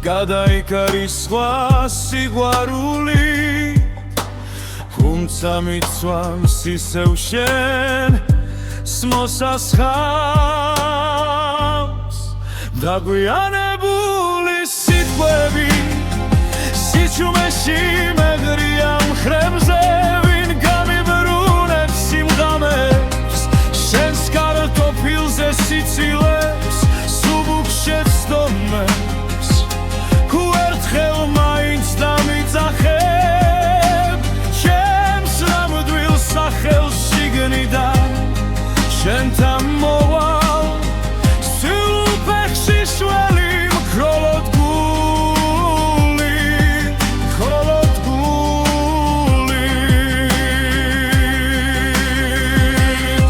[SPEAKER 3] გადაიკარის სხვა სიყვარული თუმცა მიცვამს ისევ შენ მოსასხამს დაგვიანებული სიტყვები სიჩუმეში მეღრია მხრებზე ვინ გამიბრუნებს სიმღამებს შენს კარტოფილზე სიცილებს სუბუქ შეცდომებს თუ ერთხელ მაინც დამიძახებ ჩემს ნამდვილ სახელს შიგნიდან შენთან მოვალ სულ ფეხში შველი მხოლოდ გული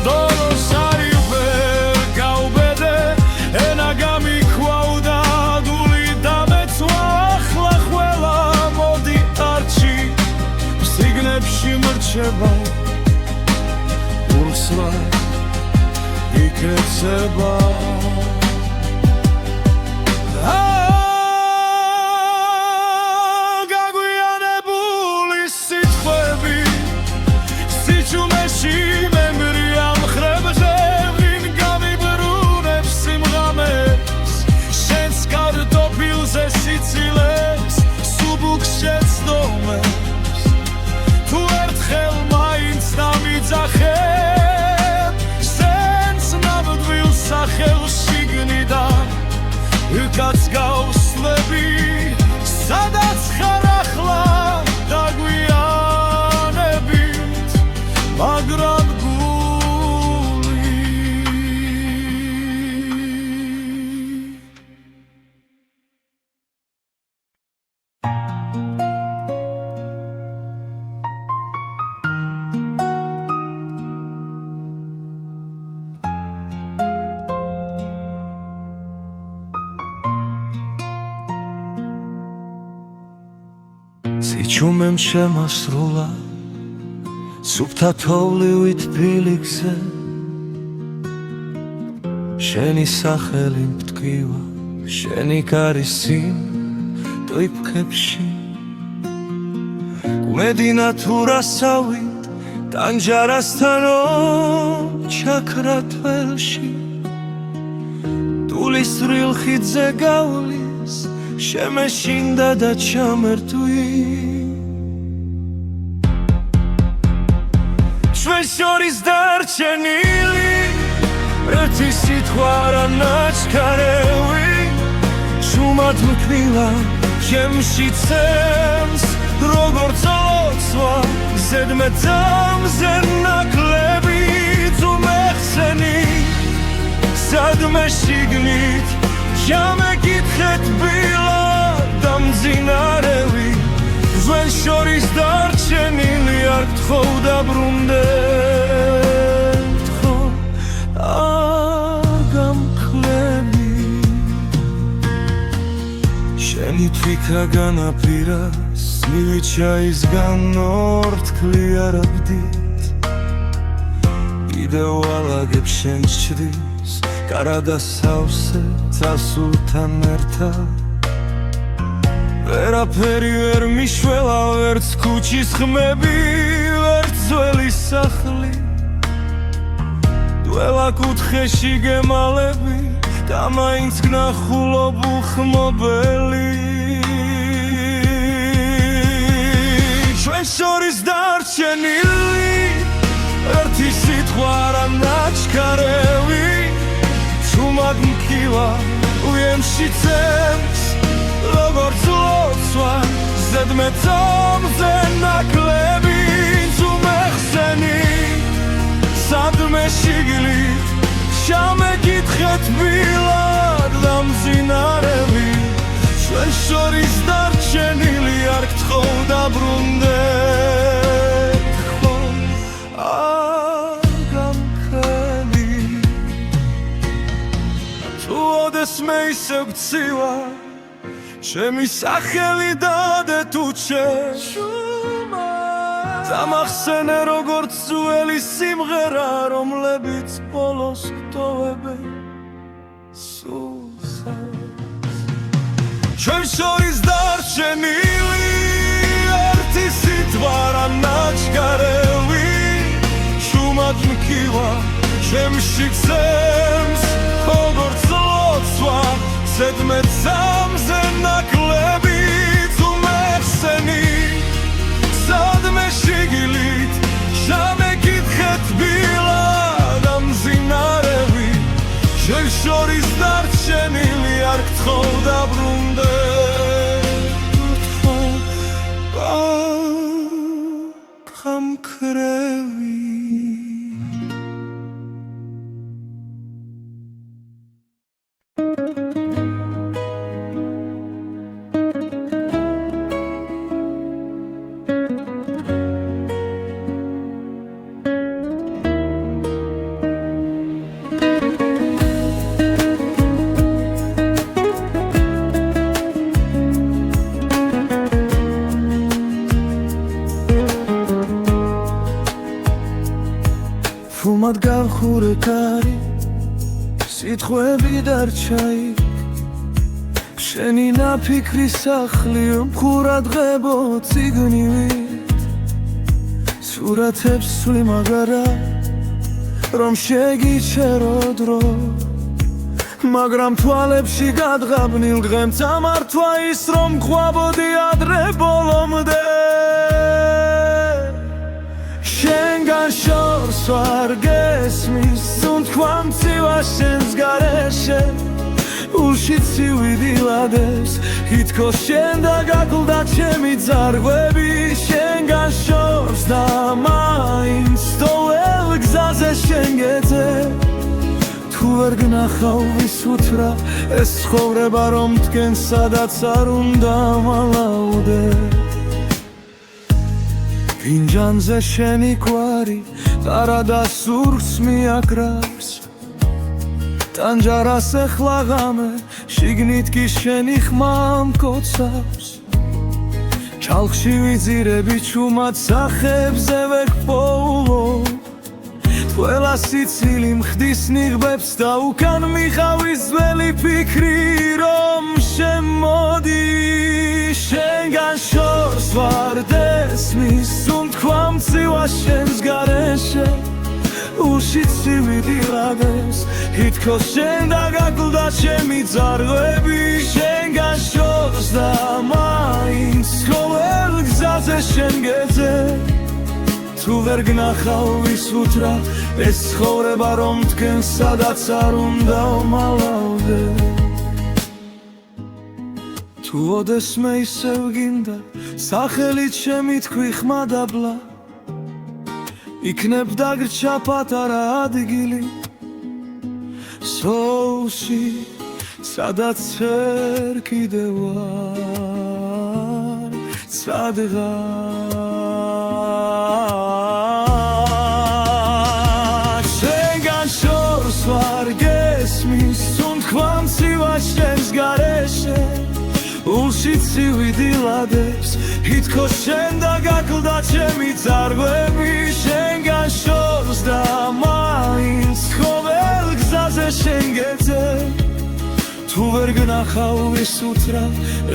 [SPEAKER 3] დოროს არი ვერ გავბედე ენა გამიქვავდა დული დამეცვა ახლა ყველა მოდი არჩი სიგნებში მრჩება ურსლა იქეცება
[SPEAKER 1] სიჩუმემ შემასრულა სუფთა თოვლივით ფილიქზე შენი სახელი მტკივა შენი კარისი ტვიფქებში უმედინა თუ რასავით ტანჯარასთანო ჩაქრა თველში ტულისრილ ხიდზე გავლის შემეშინდა და ჩამერთვი ჩვენ შორის დარჩენილი ერთი სიტყვა რა ნაჩქარევი შუმად მკნილა ჩემში ცემს როგორც ოცვა ზედმეტამზე ნაკლები თუ მეხსენი სადმე შიგნით ჩამეკითხეთ ბილად დამძინარევი ჩვენ შორის დარჩენილი არ გთხოვ დაბრუნდე შენი თვითა განაპირას მივიჩაისგან ორთქლი არაბდით კიდევ ალაგებ შენ ჩრდის კარადა სავსე წასულთან ერთად ვერაფერი ვერ მიშველა ვერც ქუჩის ხმები ვერც ძველი სახლი დველა კუთხეში გემალები და მაინც გნახულობ უხმობელი ჩვენ შორის დარჩენილი ერთი სიტყვა რა ნაჩქარევი შუმად მკივა უემში ცემს როგორც ლოცვა ზედმეტამზე ნაკლები თუ მეხსენი სადმე შიგნით ჩამეკითხეთ ბილად დამძინარევი ჩვენ შორის დარჩენილი არ გთხოვ დაბრუნდე არ გამქრელი თუ ოდესმე ისევ გცივა ჩემი სახელი დადე თუ შენ დამახსენე როგორც ძველი სიმღერა რომლებიც ბოლოს გტოვებენ სულსაც ჩვენ შორის დარჩენილი ერთი სიტყვა რა ნაჩქარევი შუმად მკივა ჩემში გზემს როგორც ლოცვა ზედმეტამზე ნაკლები თუ მეხსენი სადმე შიგნით ჩამეკითხეთ ბილად დამძინარევი ჩვენ შორის დარჩენილი არ გთხოვ დაბრუნდე გამქრევი ფუმად გავხურე კარი სიტყვები დარჩაი შენი ნაფიქრი სახლი მხურადღებო ციგნივით სურათებს სვი მაგარა რომ შეგიჩერო დრო მაგრამ თვალებში გადღაბნილ დღემ წამართვა ის რომ ყვაბოდი ადრე ბოლომდე შენგან შორს ვარ გესმის სუნთქვა მცივა შენს გარეშე ულში ცივიდილადებს ითქოს შენ და გაკლდა ჩემი ძარღვები შენგან შორს და მაინც სტოველ გზაზე შენ გეძე თუ ვერ გნახავ ვისუთრა ეს ცხოვრება რომ დგენ სადაც არ უნდა მალაუდე ფინჯანზე შენი კვარი ყარადა სურს მიაკრავს ტანჯარას ეხლა ღამე შიგნით კი შენი ხმა მკოცავს ჩალხში ვიძირები ჩუმად სახებზე ვეკპოულო ყველა სიცილი მხდის ნიღბებს და უკან მიყავის ძველი ფიქრი რომ შემოდი შენგან შორს ვარ დესმის უთქვა მწივა შენს გარეშე ულში ცივი რაგებს ითქოს შენ დაგაკლდა ჩემი ძარღვები შენგან შორს და მაინც ყოველ გზაზე შენ გეძე თუ ვერ გნახავ ვის უთრა ეს ცხოვრება რომ თქვენ სადაც არ უნდა ვმალავდე თუ ოდესმე ისევ გინდა სახელით შემითქვი ხმადაბლა იქნებ დაგრჩა პატარა ადგილი სოულში სადაც ვერ კიდევ ვარ სადღაც შენგან შორს ვარ გესმის უთქვა მწივა შენს გარეშე ულში ცივი დილადებს ითქოს შენ დაგაკლდა ჩემი ძარღვები შენგან შორს და მაინც ყოველ გზაზე შენ გეძე თუ ვერ გნახავ ვის უთრა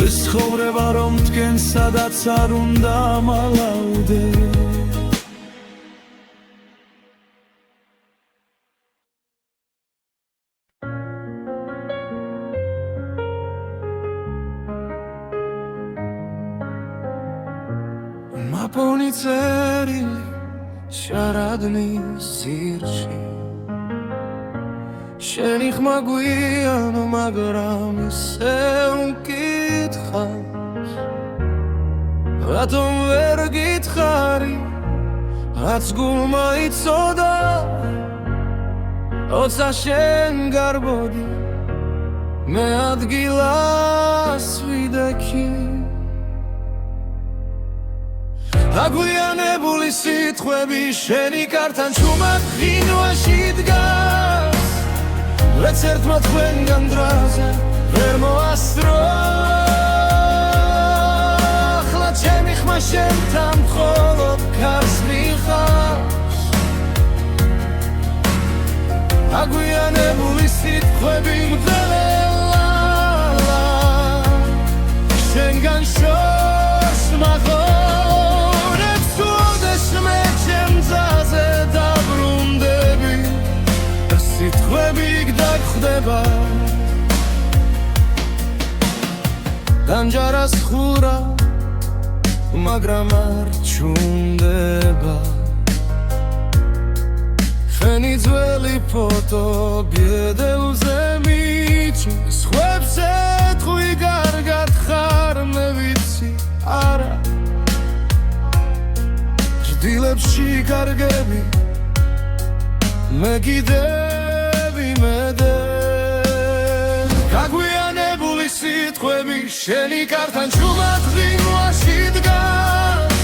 [SPEAKER 1] ეს ცხოვრება რომ თქვენ სადაც არ უნდა მალავდე მაპონი წერილი შარადნის ძირში შენი ხმა გვიანო მაგრამ ისე უკითხავს რატომ ვერ გითხარი რაც გულმა იცოდა როცა შენ გარბოდი მე ადგილას ვიდექი აგვიანებული სიტყვები შენი კართან ჩუმად ღინვაში დგას ვერც ერთმა თქვენგან დრაზე ვერ მოასწრო ახლა ჩემი ხმა შენთან მხოლოდ ქარს მიხავს აგვიანებული სიტყვები მღელა შენგან შორს მაღლა სიტყვები გდაგხვდება განჯარას ხურა მაგრამ არ ჩუნდება შენი ძველი ფოტო ბედელზე მიჩის ხვებს ეთხვი კარგად ხარ მე ვიცი არა ჭდილებში კარგები მე კიდევ იმედე გაგვიანებული სიტყვები შენი კართან ჩუმად ღინვაში დგას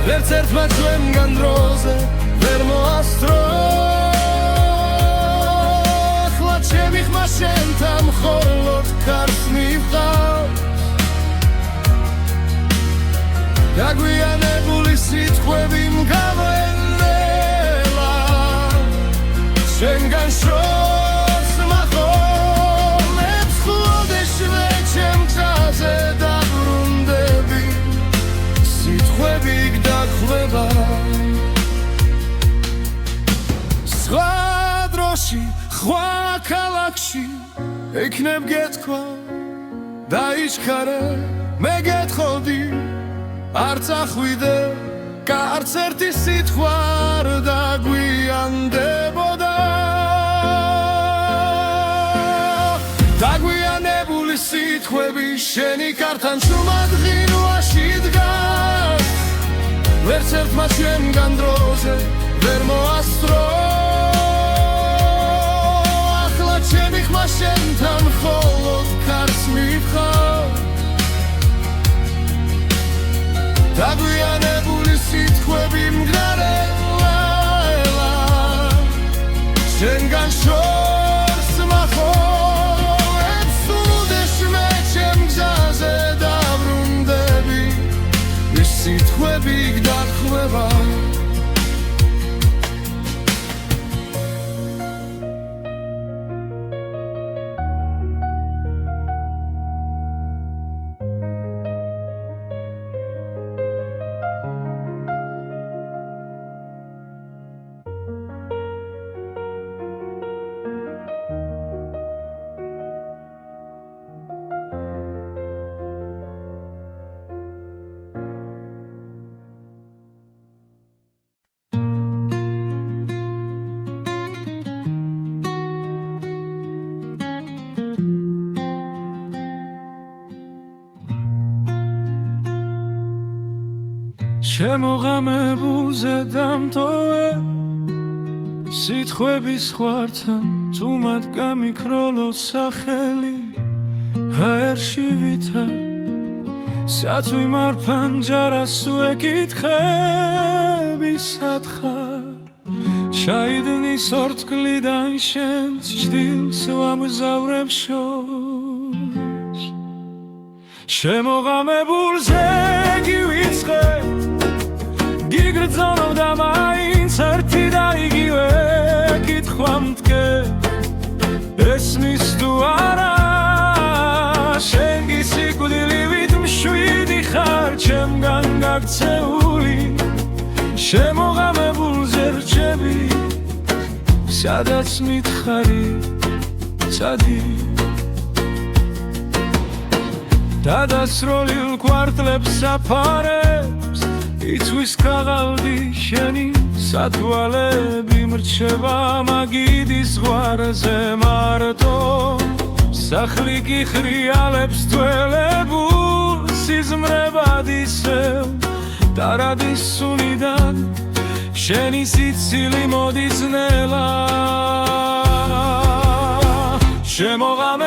[SPEAKER 1] ვერც ერთმა ჩვენგან დროზე ვერ მოასწრო ახლა ჩემი ხმა შენთან მხოლოდ ქარს მივყავს გაგვიანებული სიტყვები მგავენდება შენგან შორს მახოლებს ხლოდეშვე ჩემ გზაზე დაბრუნდები სიტყვები გდაგხვდება სხვა დროში სხვა ქალაქში იქნებ გეთქვა დაიჩქარე მე გეთხოვდი არ წახვიდე არც ერთი სიტყვა არ დაგვიანდებოდა დაგვიანებული სიტყვები შენი კართან ჩუმად ღინვაში დგას ვერც ერთმა ჩვენგან დროზე ვერ მოასწრო ახლა ჩემი ხმა შენთან მხოლოდ ქარს მივხავს დაგვიანებული სიტყვები მგრარელა შენგან შორს მახოლებს უდეშმე ჩემ გზაზე დაბრუნდები
[SPEAKER 3] სიტყვები გდახვევა შემოღამებულზე დამტოვე სიტყვების ხვართან თუ მათ გამიქროლო სახელი ჰაერში ვითარ სათვი მარფან ჯარას ვეკითხები სათხარ ჩაიდნის ორთქლიდან შენს ჭდილს ვამგზავრებ შორს შემოღამებულზე გივიწყე გიგრძნობ და მაინც ერთი და იგივე კითხვა მდგე ესმის თუ არა შენ გისიკვდილივით მშვიდი ხარ ჩემგან გაქცეული შემოღამებულზე რჩები სადაც მითხარი ცადი დადასროლილ კვარტლებს საფარებს იცვის ქაღალდი შენი სათვალები მრჩება მაგიდის ზღვარზე მარტო სახლი კი ხრიალებს თველებულ სიზმრებად ისევ დარადის სუნიდან შენი სიცილი მოდის ნელა შემოღამე